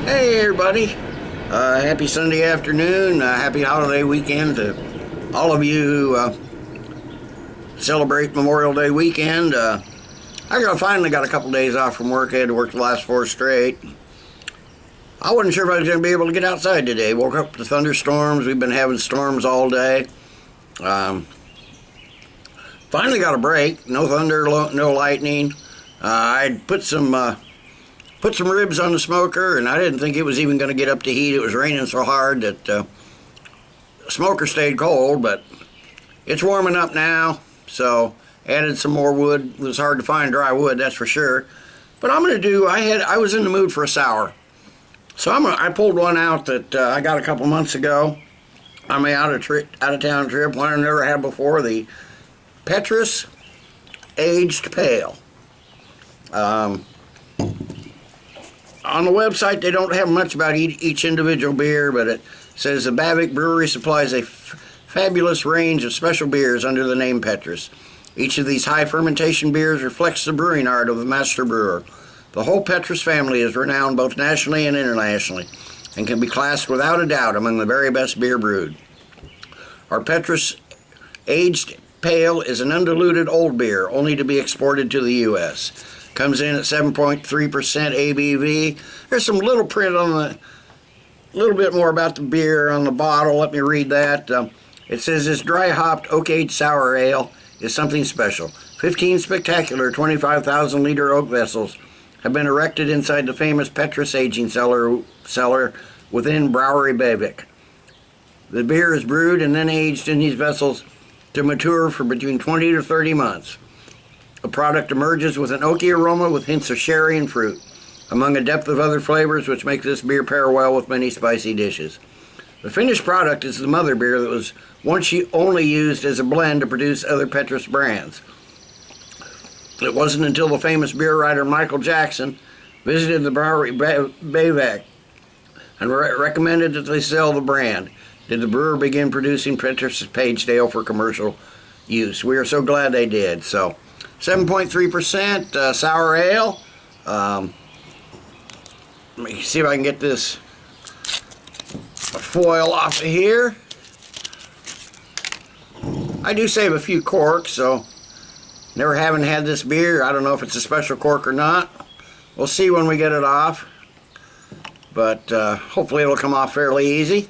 Hey everybody, happy Sunday afternoon, happy holiday weekend to all of you who celebrate Memorial Day weekend. I finally got a couple days off from work. I had to work the last 4 straight. I wasn't sure if I was going to be able to get outside today. Woke up to thunderstorms. We've been having storms all day. Finally got a break. No thunder, no lightning. I put some ribs on the smoker, and I didn't think it was even going to get up to heat. It was raining so hard that the smoker stayed cold, but it's warming up now, so added some more wood. It was hard to find dry wood, that's for sure. But I'm going to do, I was in the mood for a sour. So I pulled one out that I got a couple months ago on my out of town trip, one I've never had before, the Petrus Aged Pale. On the website, they don't have much about each individual beer, but it says the Bavik Brewery supplies a fabulous range of special beers under the name Petrus. Each of these high fermentation beers reflects the brewing art of the master brewer. The whole Petrus family is renowned both nationally and internationally, and can be classed without a doubt among the very best beer brewed. Our Petrus Aged Pale is an undiluted old beer, only to be exported to the U.S. Comes in at 7.3% ABV. There's some little print on a little bit more about the beer on the bottle. Let me read that. It says this dry hopped oak-aged sour ale is something special. 15 spectacular 25,000 liter oak vessels have been erected inside the famous Petrus aging cellar within Brouwerij Bavik. The beer is brewed and then aged in these vessels to mature for between 20 to 30 months. The product emerges with an oaky aroma with hints of sherry and fruit, among a depth of other flavors which make this beer pair well with many spicy dishes. The finished product is the mother beer that was once only used as a blend to produce other Petrus brands. It wasn't until the famous beer writer Michael Jackson visited the Brouwerij Bavik and recommended that they sell the brand did the brewer begin producing Petrus Aged Ale for commercial use. We are so glad they did. So 7.3% sour ale. Let me see if I can get this foil off of here. I do save a few corks, so haven't had this beer. I don't know if it's a special cork or not. We'll see when we get it off, but hopefully it'll come off fairly easy.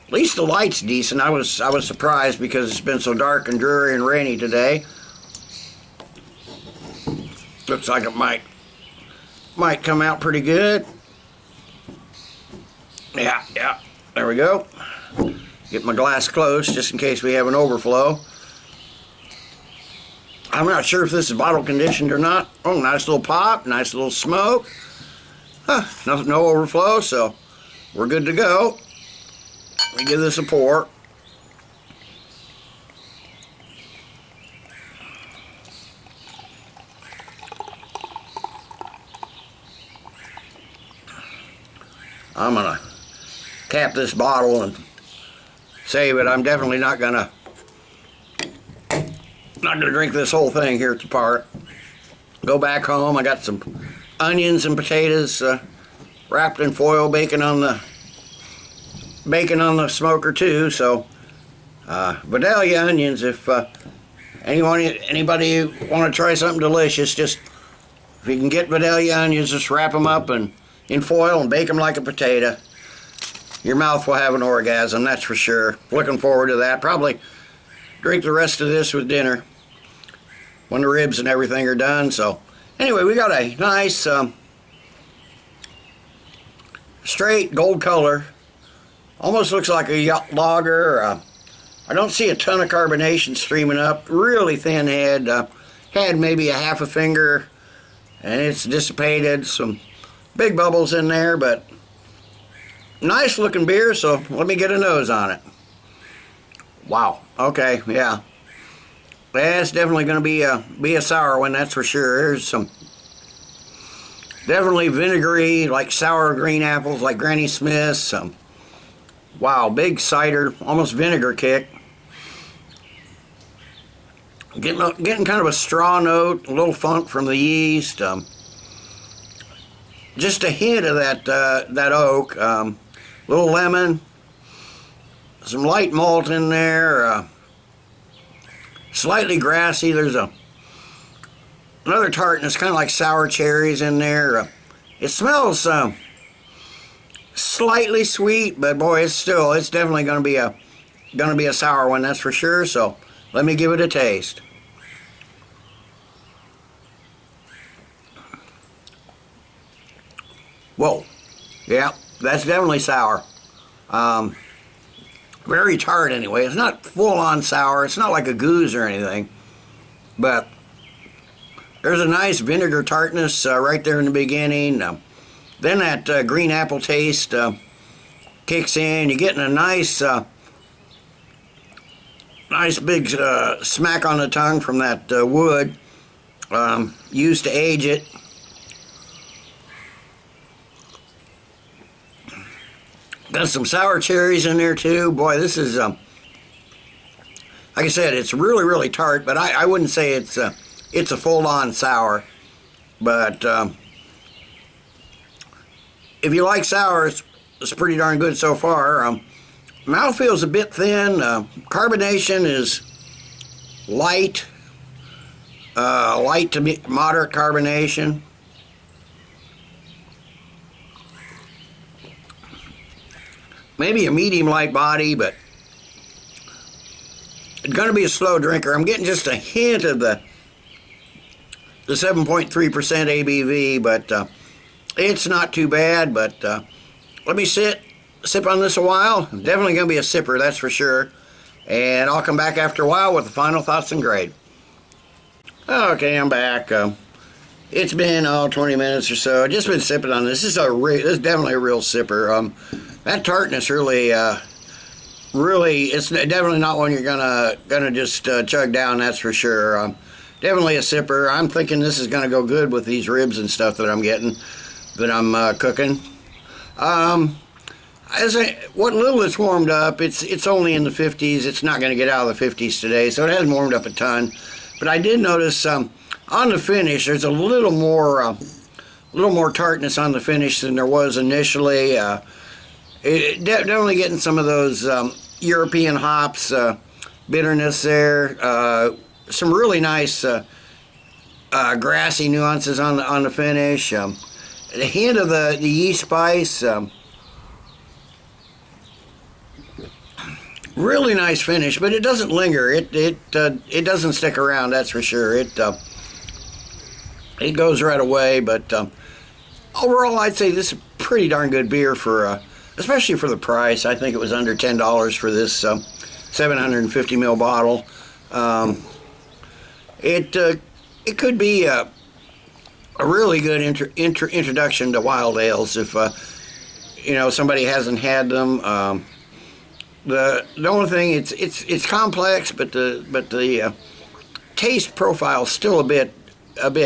At least the light's decent. I was surprised because it's been so dark and dreary and rainy today. Looks like it might come out pretty good. Yeah, there we go. Get my glass close just in case we have an overflow. I'm not sure if this is bottle conditioned or not. Oh, nice little pop, nice little smoke. No overflow, so we're good to go. Let me give this a pour. I'm gonna cap this bottle and save it. I'm definitely not gonna drink this whole thing here at the park. Go back home. I got some onions and potatoes wrapped in foil, bacon on the smoker too. So Vidalia onions, if anybody want to try something delicious, just if you can get Vidalia onions, just wrap them up in foil and bake them like a potato. Your mouth will have an orgasm, that's for sure. Looking forward to that. Probably drink the rest of this with dinner when the ribs and everything are done. So anyway, we got a nice straight gold color. Almost looks like a lager. I don't see a ton of carbonation streaming up. Really thin head. Had maybe a half a finger, and it's dissipated. Some big bubbles in there, but nice looking beer. So let me get a nose on it. Wow. Okay. Yeah. It's definitely going to be a sour one. That's for sure. There's some definitely vinegary, like sour green apples, like Granny Smith's. Wow, big cider, almost vinegar kick. Getting kind of a straw note, a little funk from the yeast. just a hint of that oak. Little lemon, some light malt in there, slightly grassy. There's another tartness, kind of like sour cherries in there. It smells slightly sweet, but boy, it's definitely going to be a sour one, that's for sure. So let me give it a taste. Whoa, yeah, that's definitely sour. Very tart anyway. It's not full-on sour. It's not like a goose or anything, but there's a nice vinegar tartness right there in the beginning. Then that green apple taste kicks in. You're getting a nice big smack on the tongue from that wood used to age it. Got some sour cherries in there too. Boy, this is like I said, it's really, really tart, but I wouldn't say it's a full-on sour. But if you like sour, it's pretty darn good so far. Mouthfeel's a bit thin. Carbonation is light, light to moderate carbonation. Maybe a medium light body, but it's going to be a slow drinker. I'm getting just a hint of the 7.3% ABV, but it's not too bad. But let me sip on this a while. Definitely going to be a sipper, that's for sure. And I'll come back after a while with the final thoughts and grade. Okay, I'm back. It's been 20 minutes or so. I've just been sipping on this. This is definitely a real sipper. That tartness really, it's definitely not one you're gonna just chug down. That's for sure. Definitely a sipper. I'm thinking this is gonna go good with these ribs and stuff that I'm getting, that I'm cooking. What little it's warmed up, it's only in the 50s. It's not gonna get out of the 50s today, so it hasn't warmed up a ton. But I did notice on the finish, there's a little more tartness on the finish than there was initially. Definitely getting some of those European hops, bitterness there. Some really nice grassy nuances on the finish. The hint of the yeast spice. Really nice finish, but it doesn't linger. It doesn't stick around. That's for sure. It goes right away. But overall, I'd say this is a pretty darn good beer for. Especially for the price. I think it was under $10 for this 750 ml bottle. It could be a really good introduction to wild ales if somebody hasn't had them. The only thing, it's complex, but the taste profile is still a bit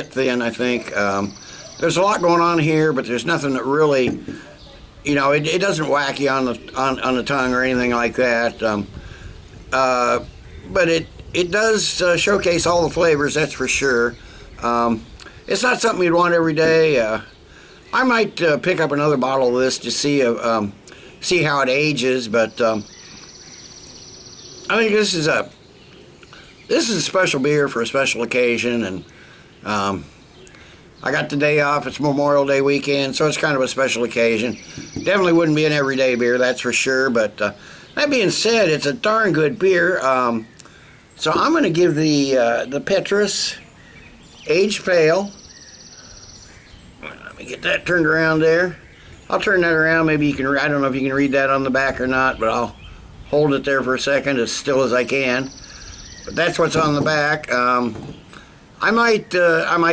thin. I think there's a lot going on here, but there's nothing that really. It doesn't whack you on the tongue or anything like that. But it does showcase all the flavors, that's for sure. It's not something you'd want every day. I might pick up another bottle of this to see how it ages. But I think this is a special beer for a special occasion, and I got the day off. It's Memorial Day weekend, so it's kind of a special occasion. Definitely wouldn't be an everyday beer, that's for sure. But that being said, it's a darn good beer. So I'm going to give the Petrus Aged Pale. Let me get that turned around there. I'll turn that around. Maybe you can. I don't know if you can read that on the back or not, but I'll hold it there for a second, as still as I can. But that's what's on the back. I might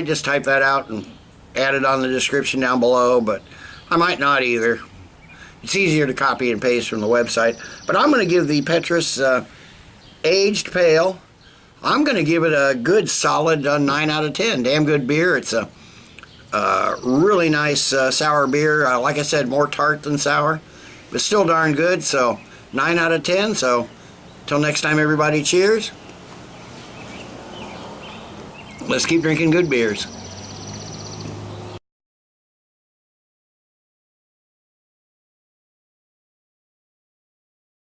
just type that out and add it on the description down below, but I might not either. It's easier to copy and paste from the website. But I'm going to give the Petrus Aged Pale, I'm going to give it a good solid 9 out of 10. Damn good beer. It's a really nice sour beer. Like I said, more tart than sour, but still darn good. So 9 out of 10. So till next time, everybody, cheers. Let's keep drinking good beers.